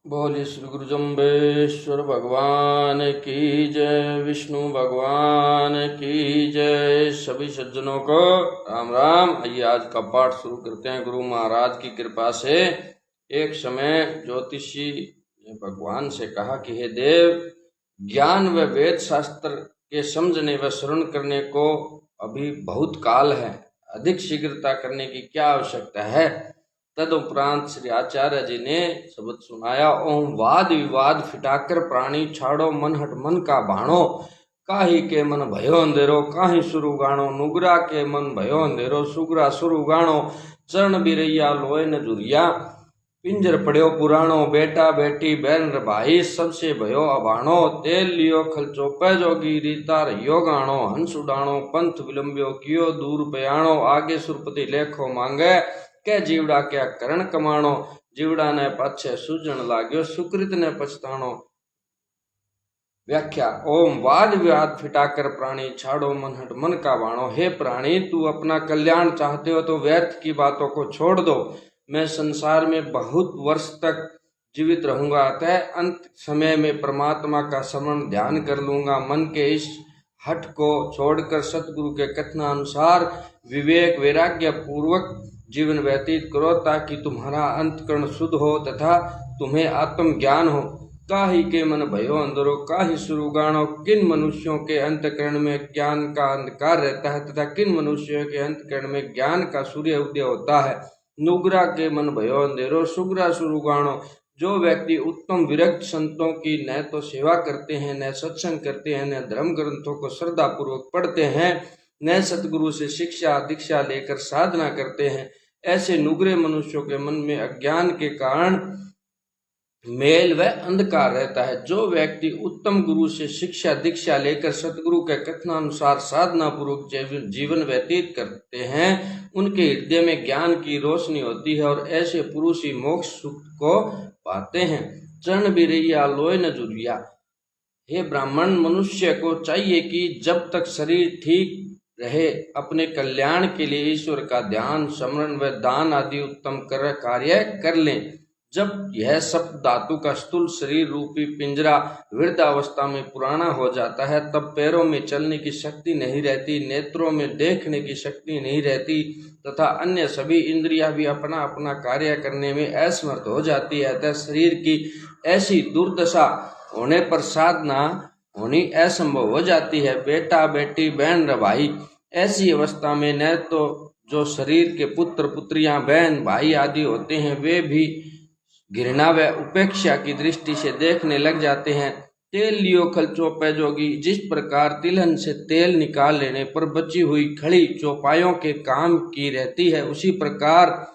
बोलिए श्री गुरु जम्बेश्वर भगवान की जय, विष्णु भगवान की जय। सभी सज्जनों को राम राम। आइए आज का पाठ शुरू करते हैं। गुरु महाराज की कृपा से एक समय ज्योतिषी ने भगवान से कहा कि हे देव, ज्ञान व वेद शास्त्र के समझने व श्रवण करने को अभी बहुत काल है, अधिक शीघ्रता करने की क्या आवश्यकता है। तदुपरांत श्री आचार्य जी ने शब्द सुनाया, ओम वाद विवाद फिटाकर प्राणी छाड़ो मन हट मन का भाणो, काही के मन भयो अंधेरो काही सुरु गाणो, नुगरा के मन भयो अंधेरो सुगरा सुरु गाणो, चरण बिरैया लोय न जुरिया, पिंजर पड़ो पुराणो, बेटा बेटी बहन भाई सबसे भयो अभाणो, तेल लियो खलचो पै जोगी रीता रहियो गाणो, हंस उडाणो पंथ विलंबियो कियो दूर पयाणो, आगे सुरपति लेखो मांगे के जीवड़ा क्या करण कमाणो, जीवड़ा ने पाछे सूझण लाग्यो सुकृत ने पछताणो। व्याख्या, ओम वाद विवाद फिटाकर प्राणी छाड़ो मन हट मन का बाणो। हे प्राणी, तू अपना कल्याण चाहते हो तो व्यर्थ की बातों को छोड़ दो। मैं संसार में बहुत वर्ष तक जीवित रहूंगा, अतः अंत समय में परमात्मा का स्मरण ध्यान कर लूंगा। मन के इस हट को छोड़कर सतगुरु के कथनानुसार विवेक वैराग्य पूर्वक जीवन व्यतीत करो, ताकि तुम्हारा अंतकरण शुद्ध हो तथा तुम्हें आत्मज्ञान हो। काही के मन भयो अंधरो काही सुरु गाणो, किन मनुष्यों के अंतकरण में ज्ञान का अंधकार रहता है तथा किन मनुष्यों के अंतकरण में ज्ञान का सूर्य उदय होता है। नुगरा के मन भयो अंधेरो सुगरा सुरु गाणो, जो व्यक्ति उत्तम विरक्त संतों की न तो सेवा करते हैं, न सत्संग करते हैं, न धर्म ग्रंथों को श्रद्धा पूर्वक पढ़ते हैं, न सतगुरु से शिक्षा दीक्षा लेकर साधना करते हैं, ऐसे नुगरे मनुष्यों के मन में अज्ञान के कारण मेल व अंधकार रहता है। जो व्यक्ति उत्तम गुरु से शिक्षा दीक्षा लेकर सतगुरु के कथनानुसार साधना पूर्वक जीवन व्यतीत करते हैं, उनके हृदय में ज्ञान की रोशनी होती है और ऐसे पुरुष ही मोक्ष सुख को पाते हैं। चरण बिरैया लोय न जुरिया। हे ब्राह्मण, मनुष्य को चाहिए कि जब तक शरीर ठीक रहे अपने कल्याण के लिए ईश्वर का ध्यान स्मरण व दान आदि उत्तम कार्य कर लें। जब यह सब धातु का स्थूल शरीर रूपी पिंजरा वृद्धावस्था में पुराना हो जाता है, तब पैरों में चलने की शक्ति नहीं रहती, नेत्रों में देखने की शक्ति नहीं रहती तथा अन्य सभी इंद्रियां भी अपना अपना कार्य करने में असमर्थ हो जाती है। अतः शरीर की ऐसी दुर्दशा होने पर साधना होनी असंभव हो जाती है। बेटा बेटी बहन भाई, ऐसी अवस्था में न तो जो शरीर के पुत्र पुत्रियां बहन भाई आदि होते हैं, वे भी घृणा व उपेक्षा की दृष्टि से देखने लग जाते हैं। तेल लियो खलचो पै जोगी, जिस प्रकार तिलहन से तेल निकाल लेने पर बची हुई खड़ी चौपायों के काम की रहती है, उसी प्रकार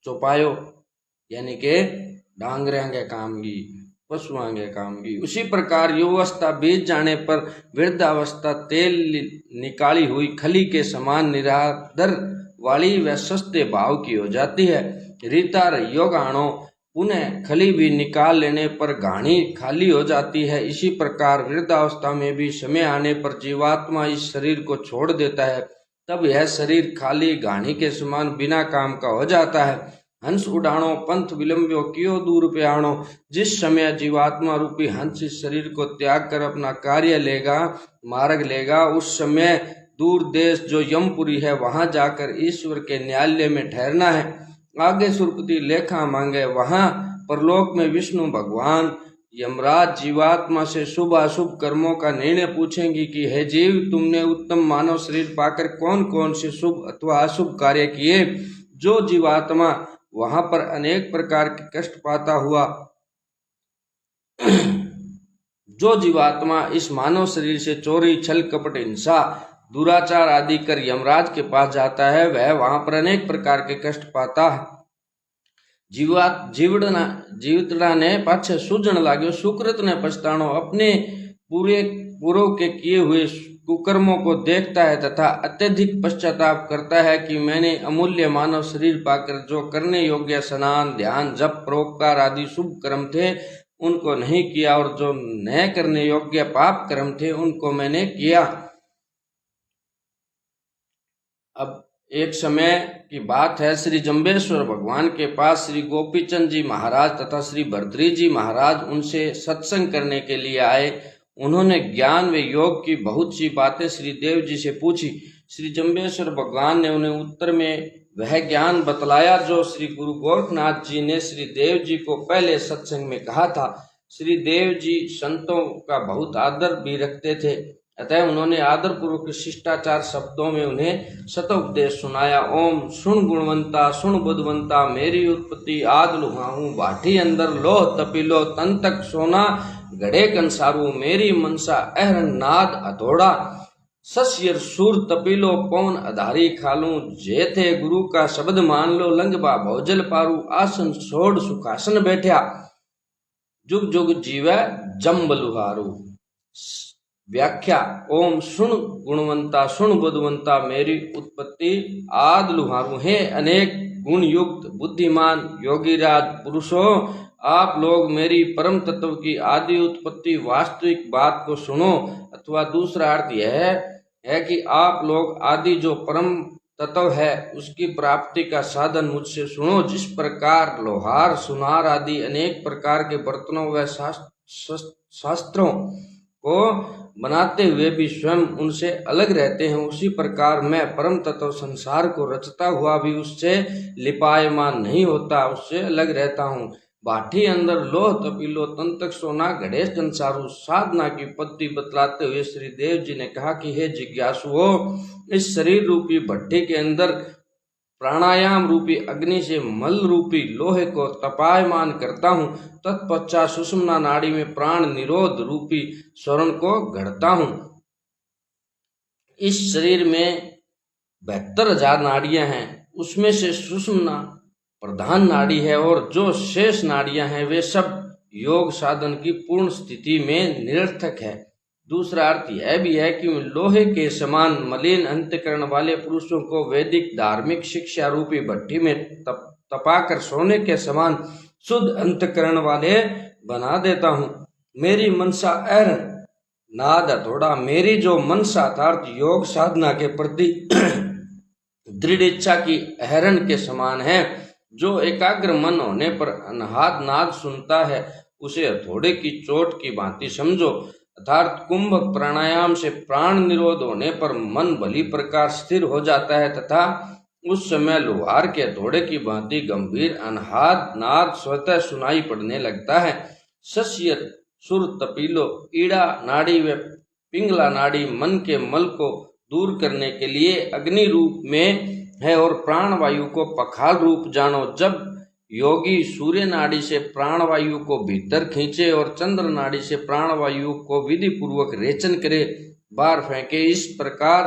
चौपायों यानी के डांगरिया के काम की, पशुओं के काम की, उसी प्रकार युवावस्था बीत जाने पर वृद्धावस्था तेल निकाली हुई खली के समान निरादर वाली व सस्ते भाव की हो जाती है। रीता रहियो गाणो, पुनः खली भी निकाल लेने पर घाणी खाली हो जाती है। इसी प्रकार वृद्धावस्था में भी समय आने पर जीवात्मा इस शरीर को छोड़ देता है, तब यह शरीर खाली घाणी के समान बिना काम का हो जाता है। हंस उडाणो पंथ विलंबियो कियो दूर प्याणो, जिस समय जीवात्मा रूपी हंस इस शरीर को त्याग कर अपना कार्य लेगा, मार्ग लेगा, उस समय दूर देश जो यमपुरी है वहां जाकर ईश्वर के न्यायालय में ठहरना है। आगे सुरपति लेखा मांगे, वहां परलोक में विष्णु भगवान यमराज जीवात्मा से शुभ अशुभ कर्मों का निर्णय पूछेंगी कि हे जीव, तुमने उत्तम मानव शरीर पाकर कौन कौन से शुभ अथवा अशुभ कार्य किए। जो जीवात्मा वहां पर अनेक प्रकार के कष्ट पाता हुआ जो जीवात्मा इस मानव शरीर से चोरी छल कपट हिंसा दुराचार आदि कर यमराज के पास जाता है, वह वहां पर अनेक प्रकार के कष्ट पाता है। जीवड़ा ने पाछे सूझण लाग्यो सुकृत ने पछताणो, अपने पूरे पूर्व के किए हुए कुकर्मों को देखता है तथा अत्यधिक पश्चाताप करता है कि मैंने अमूल्य मानव शरीर पाकर जो करने योग्य स्नान ध्यान जप परोपकार आदि शुभ कर्म थे उनको नहीं किया, और जो न करने योग्य पाप कर्म थे उनको मैंने किया। अब एक समय की बात है, श्री जम्बेश्वर भगवान के पास श्री गोपीचंद जी महाराज तथा श्री भर्तृ जी महाराज उनसे सत्संग करने के लिए आए। उन्होंने ज्ञान व योग की बहुत सी बातें श्री देव जी से पूछी। श्री जम्बेश्वर भगवान ने उन्हें उत्तर में वह ज्ञान बतलाया जो श्री गुरु गोरखनाथ जी ने श्री देव जी को पहले सत्संग में कहा था। श्री देव जी संतों का बहुत आदर भी रखते थे, अतः उन्होंने आदर पूर्वक शिष्टाचार शब्दों में उन्हें सतोपदेश सुनाया। ओम सुन गुणवंता सुन बुद्धवंता, मेरी उत्पत्ति आद लुहाऊं, भाठी अंदर लोह तपीलो, तन तक सोना गड़े कंसारू, मेरी मनसा अहरन नाद अधोड़ा, सस्यर सुर तपीलो पवन अधारी खालू, जेथे गुरु का शब्द मान लो, लंगबा भौजल पारू, आसन छोड़ सुखासन बैठा, जुग जुग जीवै जम्ब लुहारू। व्याख्या, ओम सुन गुणवंता सुन बुद्धवंता, मेरी उत्पत्ति आद लुहारू है, अनेक गुण युक्त बुद्धिमान योगीराज पुरुषों, आप लोग मेरी परम तत्व की आदि उत्पत्ति वास्तविक बात को सुनो। अथवा दूसरा अर्थ यह है कि आप लोग आदि जो परम तत्व है उसकी प्राप्ति का साधन मुझसे सुनो। जिस प्रकार लोहार सुनार आदि अनेक प्रकार के बर्तनों व शास्त्रों को बनाते हुए भी स्वयं उनसे अलग रहते हैं, उसी प्रकार मैं परम तत्व संसार को रचता हुआ भी उससे लिपायमान नहीं होता, उससे अलग रहता हूँ। भाठी अंदर लोह तपीलो, तन तक सोना गणेश कंसारू। साधना की पद्धति बतलाते हुए श्री देव जी ने कहा कि हे जिज्ञासुओ, इस शरीर रूपी भट्टी के अंदर प्राणायाम रूपी अग्नि से मल रूपी लोहे को तपायमान करता हूँ। तत्पश्चात सुषुम्ना नाड़ी में प्राण निरोध रूपी स्वर्ण को गढ़ता हूँ। इस शरीर में 72,000 नाड़ियां हैं, उसमें से सुषुम्ना प्रधान नाड़ी है और जो शेष नाड़ियां हैं वे सब योग साधन की पूर्ण स्थिति में निरर्थक है। दूसरा अर्थ यह भी है कि लोहे के समान मलिन अंतकरण वाले पुरुषों को वैदिक धार्मिक शिक्षा रूपी भट्टी में तपाकर सोने के समान शुद्ध अंतकरण वाले बना देता हूँ। मेरी मनसा अहरन नाद हथौड़ा, मेरी जो मनसा अर्थात योग साधना के प्रति दृढ़ इच्छा की अहरन के समान है। जो एकाग्र मन होने पर अनहाद नाद सुनता है उसे हथौड़े की चोट की भांति समझो। अर्थात कुंभक प्राणायाम से प्राण निरोध होने पर मन भली प्रकार स्थिर हो जाता है तथा उस समय लोहार के हथौड़े की भांति गंभीर अनहाद नाद स्वतः सुनाई पड़ने लगता है। सस्य सुर तपीलो, ईड़ा नाड़ी व पिंगला नाड़ी मन के मल को दूर करने के लिए अग्नि रूप में है और प्राणवायु को पखाल रूप जानो। जब योगी सूर्य नाड़ी से प्राणवायु को भीतर खींचे और चंद्र नाड़ी से प्राणवायु को विधि पूर्वक रेचन करे, बाहर फेंके, इस प्रकार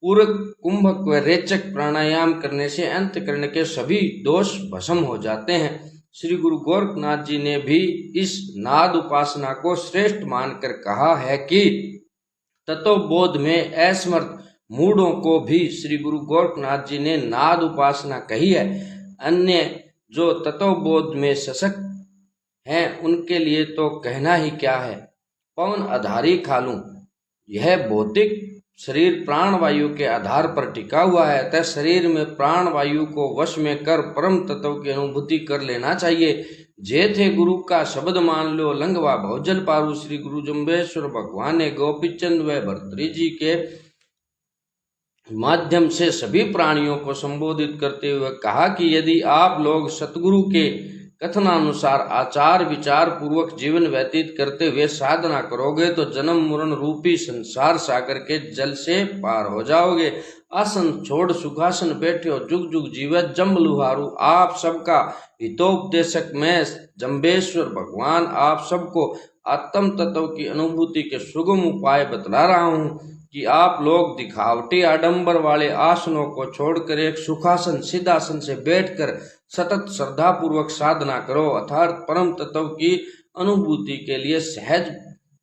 पूरक कुंभक व रेचक प्राणायाम करने से अंतकरण के सभी दोष भस्म हो जाते हैं। श्री गुरु गोरखनाथ जी ने भी इस नाद उपासना को श्रेष्ठ मानकर कहा है कि तत्वबोध में असमर्थ मूढ़ों को भी श्री गुरु गोरखनाथ जी ने नाद उपासना कही है। अन्य जो तत्वबोध में सशक्त हैं उनके लिए तो कहना ही क्या है। पवन आधारी खालू, यह भौतिक शरीर प्राणवायु के आधार पर टिका हुआ है, अतः शरीर में प्राणवायु को वश में कर परम तत्व की अनुभूति कर लेना चाहिए। जेथे गुरु का शब्द मान लो, लंगवा भौजल पारू। श्री गुरु जम्बेश्वर भगवान ने गोपीचंद व भर्तृ जी के माध्यम से सभी प्राणियों को संबोधित करते हुए कहा कि यदि आप लोग सतगुरु के कथनानुसार आचार विचार पूर्वक जीवन व्यतीत करते हुए साधना करोगे तो जन्म मरण रूपी संसार सागर के जल से पार हो जाओगे। आसन छोड़ सुखासन बैठे हो, जुग जुग जीवत जम्ब लुहारू। आप सबका हितोपदेशक मैं जम्बेश्वर भगवान आप सबको आत्म तत्व की अनुभूति के सुगम उपाय बतला रहा हूँ कि आप लोग दिखावटी आडंबर वाले आसनों को छोड़कर एक सुखासन सिद्धासन से बैठकर सतत श्रद्धा पूर्वक साधना करो। अर्थात परम तत्व की अनुभूति के लिए सहज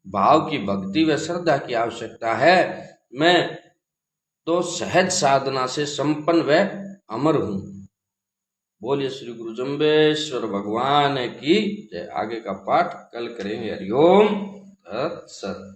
भाव की भक्ति व श्रद्धा की आवश्यकता है। मैं तो सहज साधना से संपन्न व अमर हूँ। बोलिए श्री गुरु जम्बेश्वर भगवान की जय। आगे का पाठ कल करेंगे। हरिओम तत्सत।